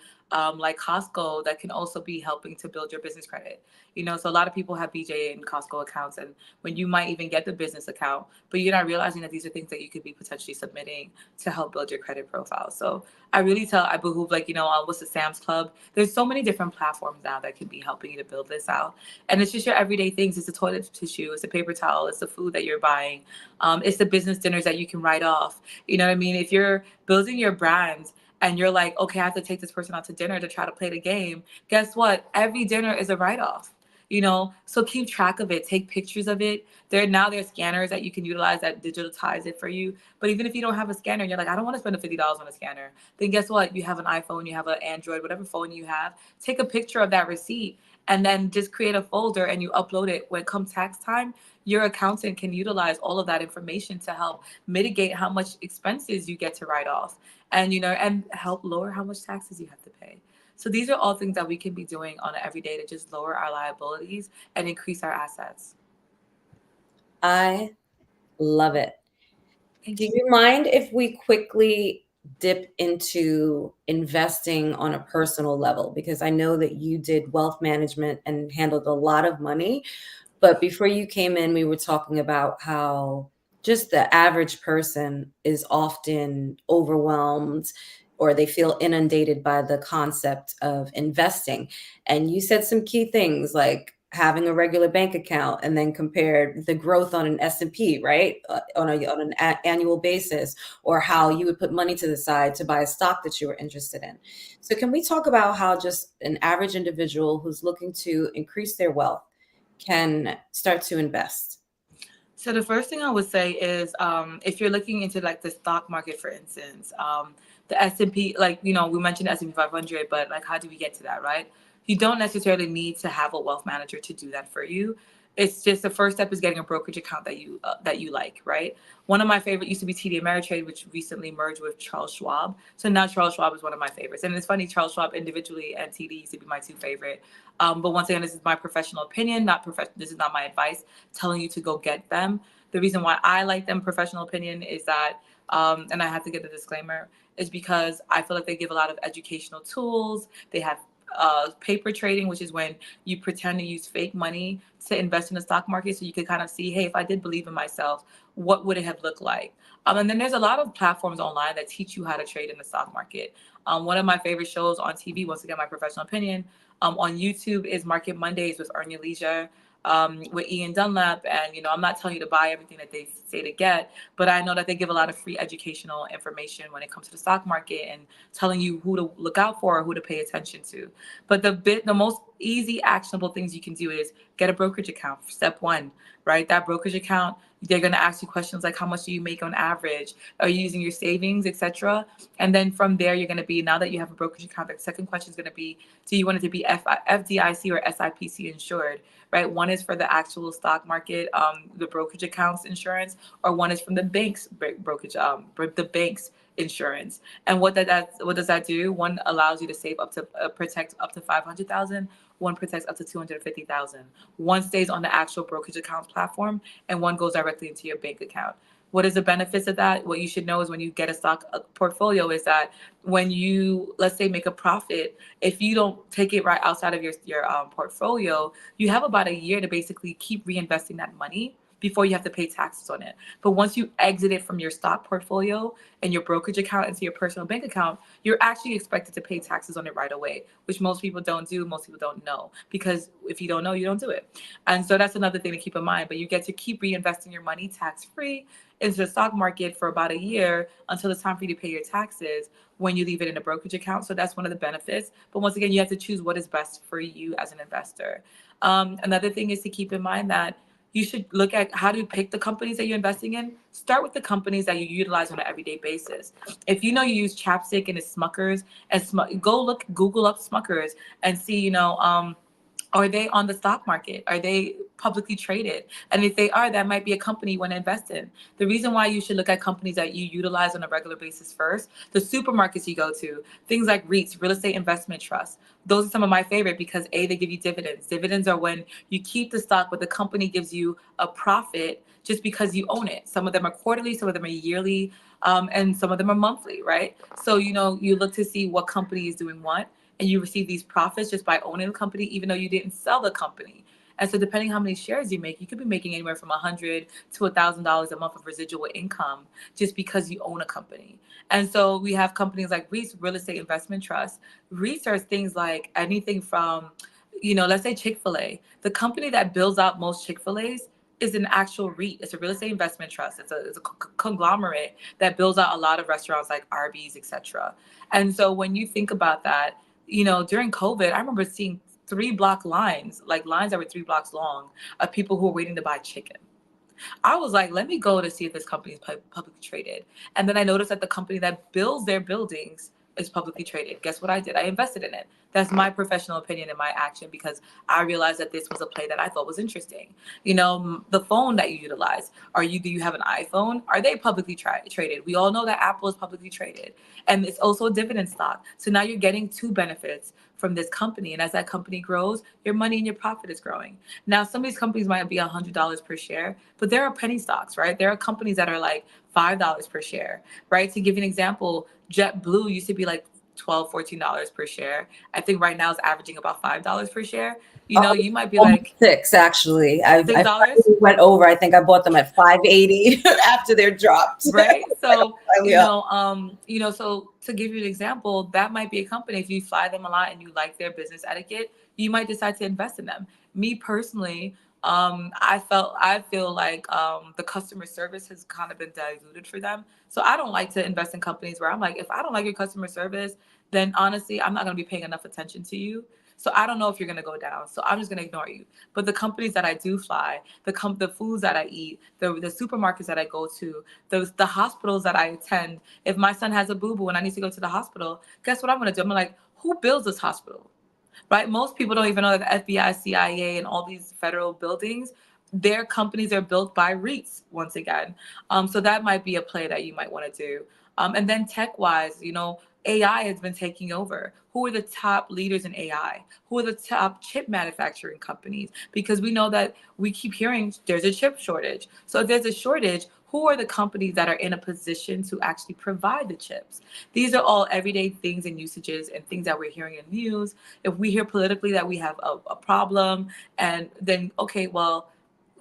D: like Costco, that can also be helping to build your business credit. You know, so a lot of people have BJ and Costco accounts, and when you might even get the business account, but you're not realizing that these are things that you could be potentially submitting to help build your credit profile. So I behoove, like, you know, what's the Sam's Club? There's so many different platforms now that can be helping you to build this out. And it's just your everyday things. It's the toilet tissue, it's the paper towel, it's the food that you're buying. It's the business dinners that you can write off. You know what I mean? If you're building your brand and you're like, okay, I have to take this person out to dinner to try to play the game, guess what? Every dinner is a write-off. You know, so keep track of it, take pictures of it. There's scanners that you can utilize that digitize it for you. But even if you don't have a scanner and you're like, I don't want to spend the $50 on a scanner, then guess what? You have an iPhone, you have an Android, whatever phone you have, take a picture of that receipt and then just create a folder and you upload it. When it comes tax time, your accountant can utilize all of that information to help mitigate how much expenses you get to write off, and, you know, and help lower how much taxes you have to pay. So these are all things that we can be doing on an everyday to just lower our liabilities and increase our assets.
A: I love it. Do you mind if we quickly dip into investing on a personal level? Because I know that you did wealth management and handled a lot of money. But before you came in, we were talking about how just the average person is often overwhelmed or they feel inundated by the concept of investing. And you said some key things like having a regular bank account and then compared the growth on an S&P, right? On an annual basis, or how you would put money to the side to buy a stock that you were interested in. So can we talk about how just an average individual who's looking to increase their wealth can start to invest?
D: So the first thing I would say is, if you're looking into like the stock market, for instance, the S&P, like, you know, we mentioned S&P 500, but like, how do we get to that, right? You don't necessarily need to have a wealth manager to do that for you. It's just the first step is getting a brokerage account that you like, right? One of my favorite used to be TD Ameritrade, which recently merged with Charles Schwab. So now Charles Schwab is one of my favorites. And it's funny, Charles Schwab individually and TD used to be my two favorite. But once again, this is my professional opinion, this is not my advice telling you to go get them. The reason why I like them, professional opinion, is that, and I have to get the disclaimer, is because I feel like they give a lot of educational tools. They have paper trading, which is when you pretend to use fake money to invest in the stock market, so you could kind of see, hey, if I did believe in myself, what would it have looked like? And then there's a lot of platforms online that teach you how to trade in the stock market. One of my favorite shows on TV, once again, my professional opinion, on YouTube is Market Mondays with Earn Your Leisure, with Ian Dunlap. And, you know, I'm not telling you to buy everything that they say to get, but I know that they give a lot of free educational information when it comes to the stock market and telling you who to look out for or who to pay attention to. But the most easy actionable things you can do is get a brokerage account. Step one, right? That brokerage account, they're going to ask you questions like, how much do you make on average? Are you using your savings, etc.? And then from there, you're going to be, now that you have a brokerage account, the second question is going to be, do you want it to be FDIC or SIPC insured, right? One is for the actual stock market, the brokerage accounts insurance, or one is from the bank's brokerage, the bank's insurance. And what does that do? One allows you to save up to protect up to 500,000. One protects up to 250,000. One stays on the actual brokerage accounts platform, and one goes directly into your bank account. What is the benefits of that? What you should know is when you get a stock portfolio is that when you, let's say, make a profit, if you don't take it right outside of your portfolio, you have about a year to basically keep reinvesting that money before you have to pay taxes on it. But once you exit it from your stock portfolio and your brokerage account into your personal bank account, you're actually expected to pay taxes on it right away, which most people don't do. Most people don't know, because if you don't know, you don't do it. And so that's another thing to keep in mind. But you get to keep reinvesting your money tax-free into the stock market for about a year until it's time for you to pay your taxes when you leave it in a brokerage account. So that's one of the benefits. But once again, you have to choose what is best for you as an investor. Another thing is to keep in mind that you should look at how to pick the companies that you're investing in. Start with the companies that you utilize on an everyday basis. If you know you use chapstick and it's Smuckers, and Google up Smuckers and see, are they on the stock market? Are they publicly traded? And if they are, that might be a company you want to invest in. The reason why you should look at companies that you utilize on a regular basis first, the supermarkets you go to, things like REITs, real estate investment trusts. Those are some of my favorite because A, they give you dividends. Dividends are when you keep the stock, but the company gives you a profit just because you own it. Some of them are quarterly, some of them are yearly, and some of them are monthly, right? So, you look to see what company is doing what, and you receive these profits just by owning the company, even though you didn't sell the company. And so depending how many shares you make, you could be making anywhere from $100 to $1,000 a month of residual income just because you own a company. And so we have companies like REITs, real estate investment trusts. REITs are things like anything from, let's say Chick-fil-A. The company that builds out most Chick-fil-A's is an actual REIT. It's a real estate investment trust. It's a conglomerate that builds out a lot of restaurants like Arby's, etc. And so when you think about that, during COVID, I remember seeing 3-block lines, like lines that were 3 blocks long, of people who were waiting to buy chicken. I was like, let me go to see if this company is publicly traded. And then I noticed that the company that builds their buildings is publicly traded. Guess what I did? I invested in it. That's my professional opinion and my action, because I realized that this was a play that I thought was interesting. The phone that you utilize, do you have an iPhone? Are they publicly traded? We all know that Apple is publicly traded, and it's also a dividend stock. So now you're getting 2 benefits from this company. And as that company grows, your money and your profit is growing. Now, some of these companies might be $100 per share, but there are penny stocks, right? There are companies that are like $5 per share, right? To give you an example, JetBlue used to be like $12, $14 per share. I think right now it's averaging about $5 per share. You might be like
A: $6 actually. I
D: $6
A: went over. I think I bought them at $5.80 after they're dropped.
D: Right. So
A: Yeah.
D: so to give you an example, that might be a company. If you fly them a lot and you like their business etiquette, you might decide to invest in them. Me personally, I feel like the customer service has kind of been diluted for them. So I don't like to invest in companies where I'm like, if I don't like your customer service, then honestly, I'm not going to be paying enough attention to you. So I don't know if you're going to go down. So I'm just going to ignore you. But the companies that I do fly, the foods that I eat, the supermarkets that I go to, the hospitals that I attend, if my son has a boo-boo and I need to go to the hospital, guess what I'm going to do? I'm like, who builds this hospital? Right? Most people don't even know that the FBI, CIA, and all these federal buildings, their companies are built by REITs once again. So that might be a play that you might want to do. And then tech-wise, AI has been taking over. Who are the top leaders in AI? Who are the top chip manufacturing companies? Because we know that we keep hearing there's a chip shortage. So if there's a shortage, who are the companies that are in a position to actually provide the chips? These are all everyday things and usages and things that we're hearing in the news. If we hear politically that we have a problem, and then, okay, well,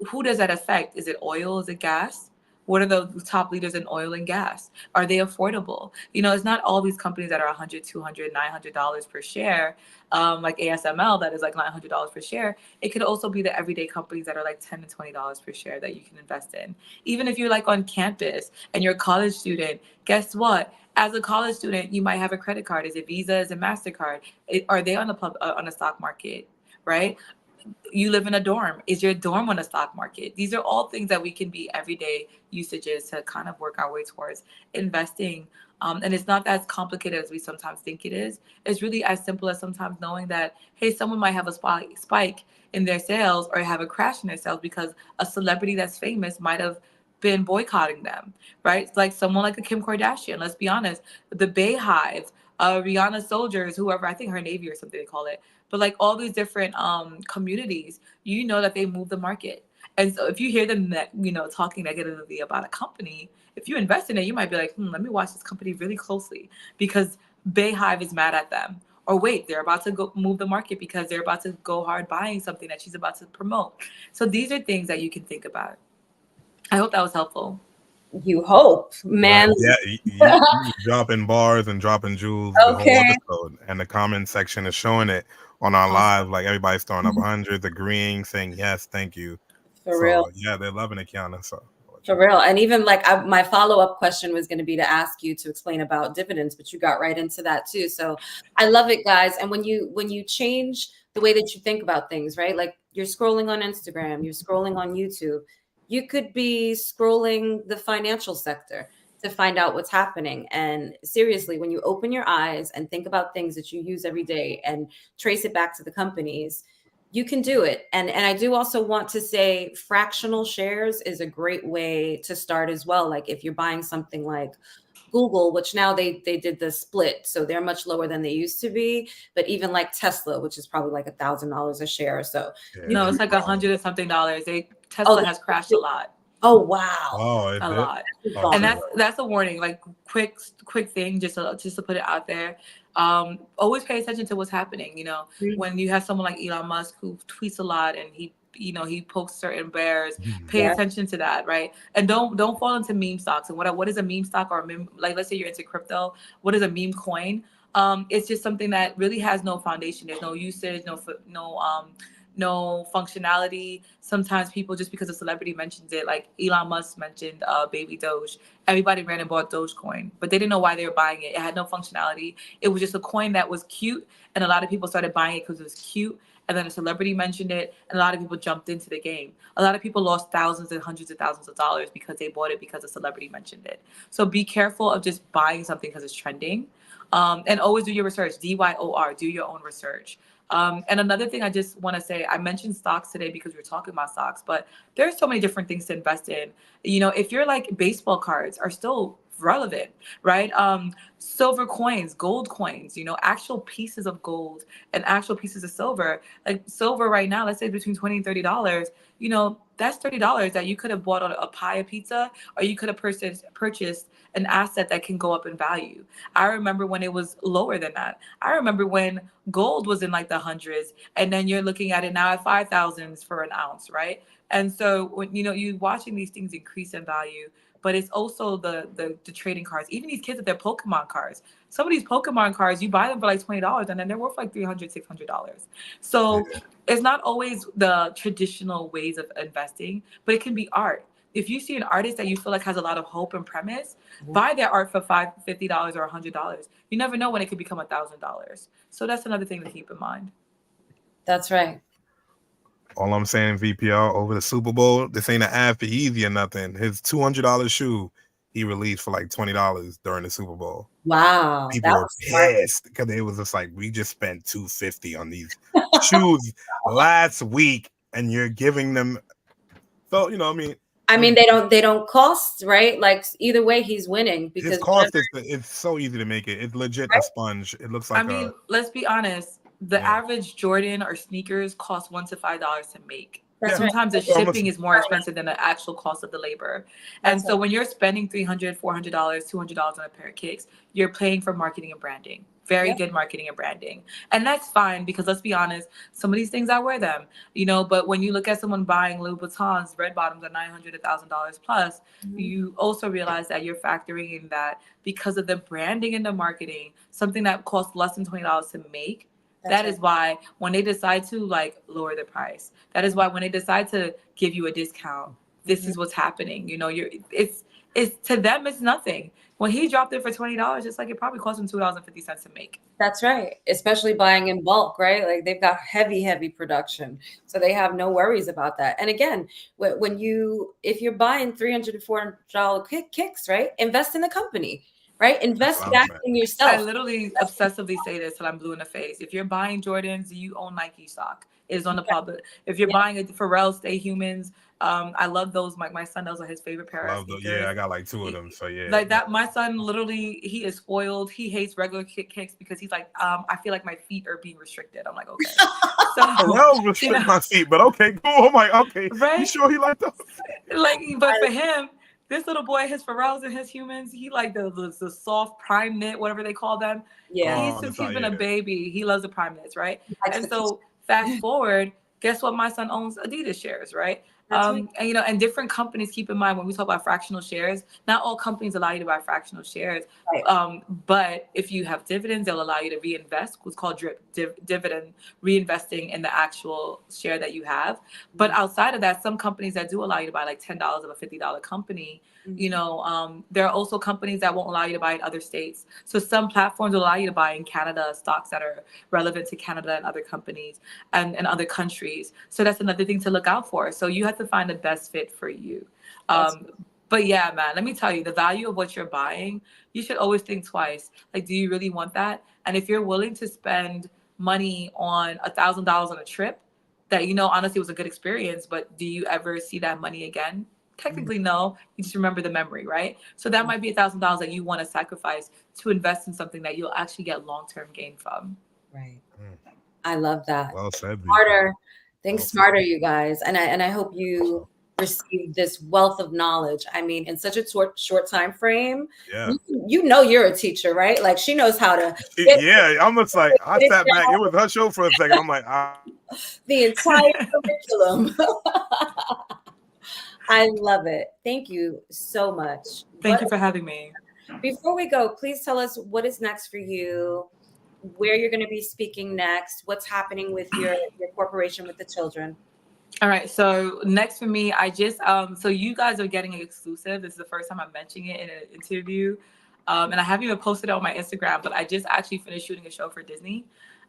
D: who does that affect? Is it oil? Is it gas? What are the top leaders in oil and gas? Are they affordable? It's not all these companies that are $100, $200, $900 per share, like ASML, that is like $900 per share. It could also be the everyday companies that are like $10 to $20 per share that you can invest in. Even if you're like on campus and you're a college student, guess what? As a college student, you might have a credit card. Is it Visa? Is it MasterCard? Are they on the stock market, right? You live in a dorm. Is your dorm on the stock market? These are all things that we can be everyday usages to kind of work our way towards investing. And it's not as complicated as we sometimes think it is. It's really as simple as sometimes knowing that, hey, someone might have a spike in their sales or have a crash in their sales because a celebrity that's famous might have been boycotting them, right? It's like someone like a Kim Kardashian. Let's be honest, the Bay Hive, Rihanna Soldiers, whoever, I think her Navy or something they call it, but like all these different communities, that they move the market. And so if you hear them talking negatively about a company, if you invest in it, you might be like, let me watch this company really closely because Bay Hive is mad at them. Or wait, they're about to go move the market because they're about to go hard buying something that she's about to promote. So these are things that you can think about. I hope that was helpful.
A: You hope, man.
B: Right. Yeah, you dropping bars and dropping jewels the whole
A: Okay.
B: episode, and the comment section is showing it on our live. Like everybody's throwing up hundreds, agreeing, saying yes, thank you.
A: For real.
B: Yeah, they're loving it, Kiana. So
A: For real. And even like my follow-up question was going to be to ask you to explain about dividends, but you got right into that too. So I love it, guys. And when you change the way that you think about things, right? Like you're scrolling on Instagram, you're scrolling on YouTube, you could be scrolling the financial sector to find out what's happening. And seriously, when you open your eyes and think about things that you use every day and trace it back to the companies, you can do it. And I do also want to say fractional shares is a great way to start as well. Like if you're buying something like Google, which now they did the split, so they're much lower than they used to be. But even like Tesla, which is probably like $1,000 a share or so.
B: yeah.
D: No, it's like $100 and something. Tesla has crashed a lot.
A: Oh wow.
B: Oh,
D: A lot.
B: Oh,
D: And that's a warning. Like quick thing, just to put it out there. Always pay attention to what's happening. When you have someone like Elon Musk who tweets a lot and he pokes certain bears, pay attention to that, right? And don't fall into meme stocks. And what is a meme stock or a meme? Like let's say you're into crypto. What is a meme coin? It's just something that really has no foundation. There's no usage, no functionality. Sometimes people, just because a celebrity mentions it, like Elon Musk mentioned baby Doge, everybody ran and bought Dogecoin, but they didn't know why they were buying it. It had no functionality. It was just a coin that was cute, and a lot of people started buying it because it was cute, and then a celebrity mentioned it, and a lot of people jumped into the game. A lot of people lost thousands and hundreds of thousands of dollars because they bought it because a celebrity mentioned it. So be careful of just buying something because it's trending. And always do your research, DYOR, do your own research. And another thing I just want to say, I mentioned stocks today because we were talking about stocks, but there's so many different things to invest in. If you're like baseball cards are still relevant, right? Silver coins, gold coins, actual pieces of gold and actual pieces of silver. Like silver right now, let's say between $20 and $30, that's $30 that you could have bought on a pie of pizza, or you could have purchased an asset that can go up in value. I remember when it was lower than that. I remember when gold was in like the hundreds, and then you're looking at it now at 5,000s for an ounce, right? And so when you're watching these things increase in value, but it's also the trading cards. Even these kids with their Pokemon cards. Some of these Pokemon cards, you buy them for like $20, and then they're worth like $300, $600. So it's not always the traditional ways of investing, but it can be art. If you see an artist that you feel like has a lot of hope and premise, buy their art for $50 or $100. You never know when it could become $1,000. So that's another thing to keep in mind.
A: That's right.
B: All I'm saying, VPR, over the Super Bowl, this ain't an ad for Easy or nothing. His $200 shoe he released for like $20 during the Super Bowl.
A: Wow.
B: People were pissed because it was just like, we just spent $250 on these shoes last week, and you're giving them. So I mean,
A: they don't cost, right? Like either way, he's winning because
B: his cost it's so easy to make it. It's legit a sponge. It looks like.
D: Let's be honest. The average Jordan or sneakers cost $1 to $5 to make.
A: That's right.
D: Sometimes the
B: So I'm
D: shipping is more expensive than the actual cost of the labor. And
A: That's
D: so
A: right.
D: when you're spending $300, $400, $200 on a pair of kicks, you're paying for marketing and branding. Very
A: Yep.
D: good marketing and branding. And that's fine because let's be honest, some of these things I wear them, you know, but when you look at someone buying Louis Vuittons, red bottoms at $900, $1,000 plus, you also realize that you're factoring in that because of the branding and the marketing, something that costs less than $20 to make.
A: That's
D: That is
A: right.
D: why when they decide to like lower the price, that is why when they decide to give you a discount, this is what's happening. You know, it's to them it's nothing. When he dropped it for $20, it's like it probably cost him $2.50 to make.
A: That's right. Especially buying in bulk, right? Like they've got heavy production. So they have no worries about that. And again, if you're buying $300 to $400 kicks, right? Invest in the company, right? Invest
B: what I'm
A: back
B: saying.
A: in
D: I
A: yourself.
D: literally obsessively say this till I'm blue in the face. If you're buying Jordans, you own Nike stock. It is on the public. If you're buying a Pharrell Stay Humans, I love those. My son, those are his favorite pair of
B: Love those.
D: sneakers.
B: Yeah, I got like 2 of them. So yeah.
D: Like that, my son literally, he is spoiled. He hates regular kicks because he's like, I feel like my feet are being restricted. I'm like, okay. So
B: Pharrell restrict my feet, but okay, cool. I'm like, okay, you
D: right?
B: sure he like those?
D: Like, but for him, this little boy, his Pharrells and his Humans, he like the soft prime knit, whatever they call them.
A: Yeah.
D: Since he's been a baby, he loves the prime knits, right?
A: He likes
D: And
A: the
D: so fast forward, guess what? My son owns Adidas shares, right?
A: That's right.
D: And you know, and different companies, keep in mind when we talk about fractional shares, not all companies allow you to buy fractional shares.
A: Right.
D: But if you have dividends, they'll allow you to reinvest, what's called dividend reinvesting in the actual share that you have. But outside of that, some companies that do allow you to buy like $10 of a $50 company, you know, there are also companies that won't allow you to buy in other states. So some platforms will allow you to buy in Canada stocks that are relevant to Canada and other companies and other countries. So that's another thing to look out for. So you have to find the best fit for you. But yeah, man, let me tell you, the value of what you're buying, you should always think twice. Like, do you really want that? And if you're willing to spend money on $1,000 on a trip that, you know, honestly was a good experience, but do you ever see that money again? Technically, no. You just remember the memory, right? So that might be $1,000 that you want to sacrifice to invest in something that you'll actually get long-term gain from.
A: Right. I love that.
B: Well said.
A: Smarter. Think
B: Well
A: smarter, you guys. And I hope you receive this wealth of knowledge. I mean, in such a short time frame.
B: Yeah.
A: You know you're a teacher, right? Like she knows how to
B: Yeah, almost like I sat back. It was her show for a second. I'm like,
A: the entire curriculum. I love it. Thank you so much.
D: Thank you for having me.
A: Before we go, please tell us what is next for you, where you're going to be speaking next, what's happening with your corporation with the children.
D: All right. So next for me, I just so you guys are getting an exclusive. This is the first time I'm mentioning it in an interview. And I haven't even posted it on my Instagram, but I just actually finished shooting a show for Disney.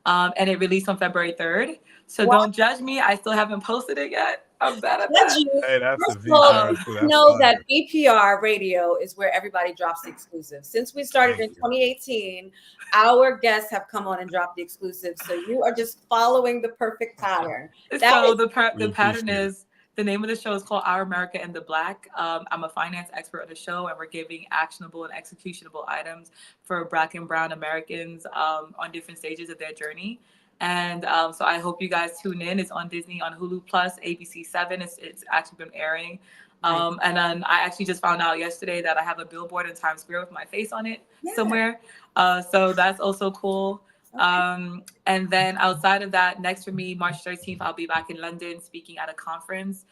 D: And it released on February 3rd. So don't judge me. I still haven't posted it yet. I'm bad at that.
B: hey, that's the VPR.
A: Know that VPR radio is where everybody drops the exclusive. Since we started in 2018, our guests have come on and dropped the exclusive. So you are just following the perfect pattern.
D: So the pattern is, the name of the show is called Our America in the Black. I'm a finance expert on the show, and we're giving actionable and executionable items for Black and Brown Americans on different stages of their journey. And so I hope you guys tune in. It's on Disney, on Hulu Plus, ABC 7. It's actually been airing. And then I actually just found out yesterday that I have a billboard in Times Square with my face on it somewhere. So that's also cool. And then outside of that, next for me, March 13th, I'll be back in London speaking at a conference,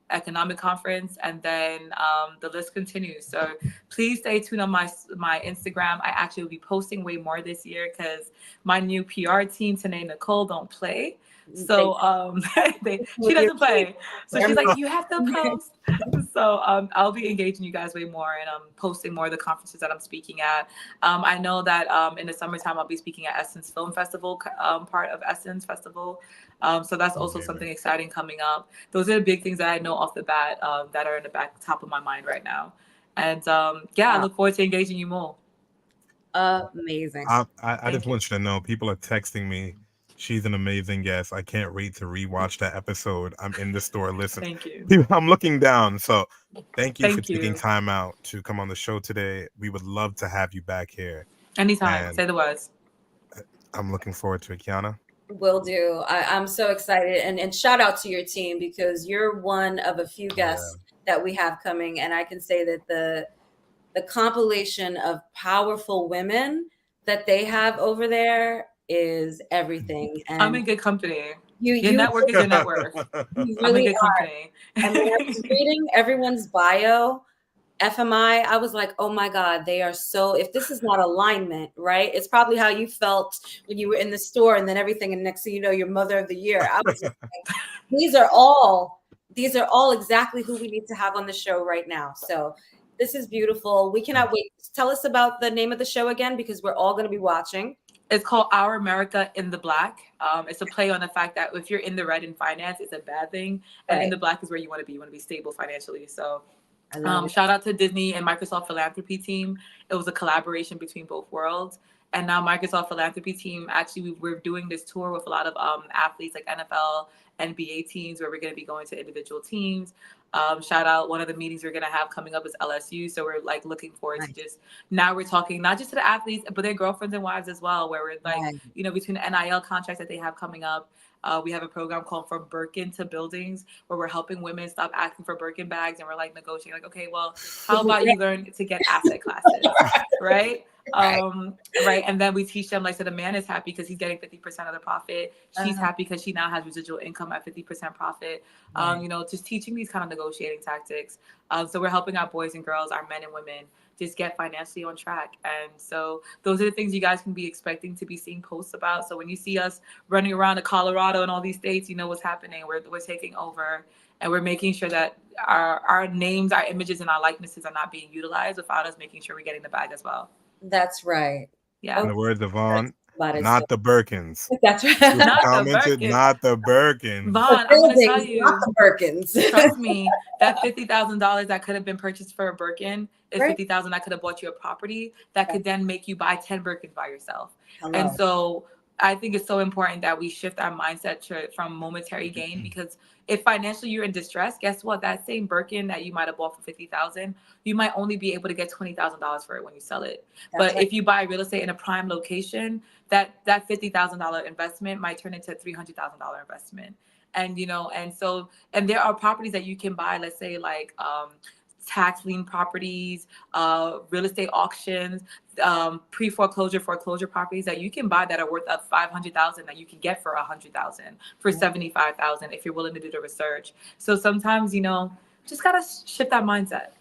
D: economic conference, and then the list continues. So please stay tuned on my Instagram. I actually will be posting way more this year because my new PR team, Tanae Nicole, don't play. So she doesn't play. So she's like, you have to post. So I'll be engaging you guys way more and posting more of the conferences that I'm speaking at. I know that in the summertime I'll be speaking at Essence Film Festival, part of Essence Festival. So that's also something exciting coming up. Those are the big things that I know off the bat that are in the top of my mind right now. And I look forward to engaging you more.
A: Amazing.
B: I just want you to know, people are texting me. She's an amazing guest. I can't wait to rewatch that episode. I'm in the store listening.
D: Thank you.
B: I'm looking down. So thank you for taking time out to come on the show today. We would love to have you back here.
D: Anytime. Say the words.
B: I'm looking forward to it, Kiana.
A: Will do. I'm so excited, and shout out to your team because you're one of a few guests that we have coming, and I can say that the compilation of powerful women that they have over there is everything. And
D: I'm in good company.
A: you
D: Your network is your net worth.
A: you
D: I'm in
A: really
D: good company.
A: And when I was reading everyone's bio, FMI, I was like, oh my God, they are so, if this is not alignment, right? It's probably how you felt when you were in the store and then everything. And next thing you know, you're mother of the year. I was like, these are all exactly who we need to have on the show right now. So this is beautiful. We cannot wait. Tell us about the name of the show again, because we're all going to be watching.
D: It's called Our America in the Black. It's a play on the fact that if you're in the red in finance, it's a bad thing. And in the black is where you want to be. You want to be stable financially. So shout out to Disney and Microsoft Philanthropy team. It was a collaboration between both worlds. And now Microsoft Philanthropy team, actually, we're doing this tour with a lot of athletes like NFL, NBA teams, where we're going to be going to individual teams. Shout out, one of the meetings we're going to have coming up is LSU. So we're like looking forward to just, now we're talking not just to the athletes, but their girlfriends and wives as well, where we're like, you know, between the NIL contracts that they have coming up. We have a program called From Birkin to Buildings, where we're helping women stop asking for Birkin bags, and we're like negotiating, like, okay, well, how about you learn to get asset classes, right? Right. And then we teach them, like, so the man is happy because he's getting 50% of the profit. She's happy because she now has residual income at 50% profit. You know, just teaching these kind of negotiating tactics. So we're helping our boys and girls, our men and women, just get financially on track. And so those are the things you guys can be expecting to be seeing posts about. So when you see us running around to Colorado and all these states, you know what's happening. We're taking over, and we're making sure that our names, our images, and our likenesses are not being utilized without us making sure we're getting the bag as well.
A: That's right.
D: Yeah.
B: In the words of Vaughn, not the Birkins.
A: That's right.
B: Not the Birkins.
D: Vaughn, I'm going to tell you.
A: Not the Birkins.
D: Trust me, that $50,000 that could have been purchased for a Birkin is $50,000 that could have bought you a property that could then make you buy 10 Birkins by yourself. And so I think it's so important that we shift our mindset from momentary gain, because if financially you're in distress, guess what? That same Birkin that you might have bought for $50,000, you might only be able to get $20,000 for it when you sell it. But if you buy real estate in a prime location, that $50,000 investment might turn into a $300,000 investment. And, you know, and there are properties that you can buy, let's say like tax lien properties, real estate auctions, pre-foreclosure, foreclosure properties that you can buy that are worth up $500,000 that you can get for $100,000, for $75,000 if you're willing to do the research. So sometimes, you know, just gotta shift that mindset.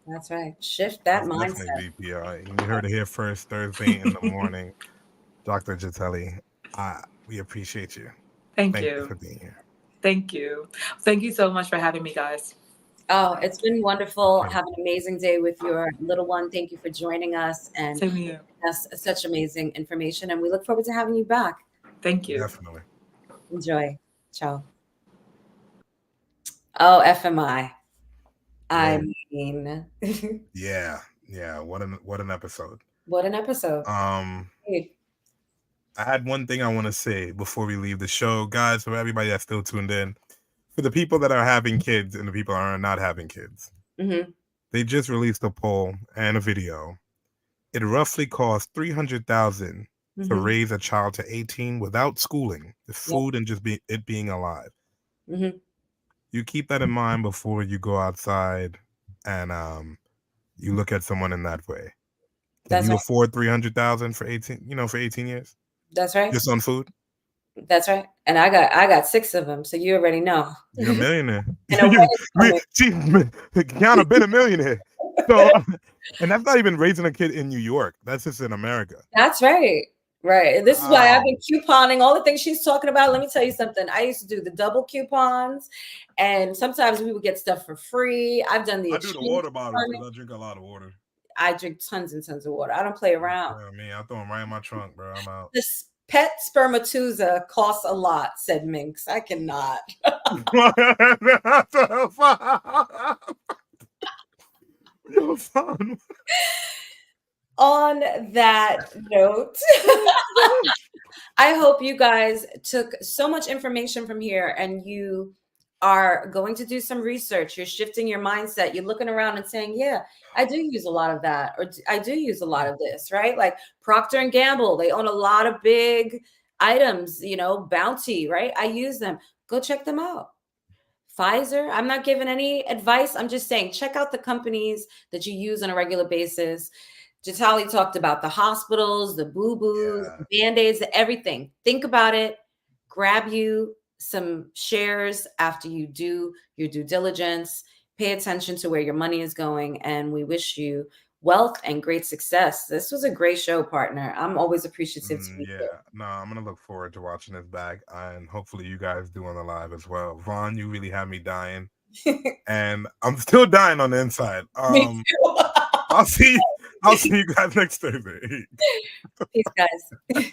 A: That's right. Shift that mindset.
B: Definitely VPR. You heard it here first, Thursday in the morning. Dr. Jatali, we appreciate you.
D: Thank you.
B: Thank you for being here.
D: Thank you. Thank you so much for having me, guys.
A: Oh, it's been wonderful. Have an amazing day with your little one. Thank you for joining us. And
D: same to you.
A: That's such amazing information. And we look forward to having you back.
D: Thank you.
B: Definitely.
A: Enjoy. Ciao. Oh, FMI. I mean.
B: Yeah. What an episode.
A: What an episode.
B: I had one thing I want to say before we leave the show, guys, for everybody that's still tuned in. For the people that are having kids and the people that are not having kids, they just released a poll and a video. It roughly costs $300,000 to raise a child to 18 without schooling, the food and just it being alive. You keep that in mind before you go outside and you look at someone in that way. Can you afford $300,000 for 18? You know, for 18 years.
A: That's right.
B: Just on food.
A: That's right. And I got 6 of them, so you already know.
B: You're a millionaire. Kiana been a millionaire. So, and that's not even raising a kid in New York. That's just in America.
A: That's right. Right. This is why I've been couponing all the things she's talking about. Let me tell you something. I used to do the double coupons, and sometimes we would get stuff for free. I've done
B: I do the water bottle because I drink a lot of water.
A: I drink tons and tons of water. I don't play around.
B: Yeah, man, I throw them right in my trunk, bro. I'm out.
A: This pet spermatozoa costs a lot, said Minx. I cannot. On that note, I hope you guys took so much information from here and you are going to do some research. You're shifting your mindset. You're looking around and saying, yeah, I do use a lot of that, or I do use a lot of this, right? Like Procter & Gamble, they own a lot of big items, Bounty, right? I use them. Go check them out. Pfizer, I'm not giving any advice. I'm just saying, check out the companies that you use on a regular basis. Jatali talked about the hospitals, the boo-boos, the Band-Aids, everything. Think about it. Grab you some shares after you do your due diligence. Pay attention to where your money is going. And we wish you wealth and great success. This was a great show, partner. I'm always appreciative to be here.
B: No, I'm gonna look forward to watching this back, and hopefully you guys do on the live as well. Vaughn, you really have me dying, and I'm still dying on the inside.
A: Me too.
B: I'll see you guys next Thursday.
A: Peace, guys.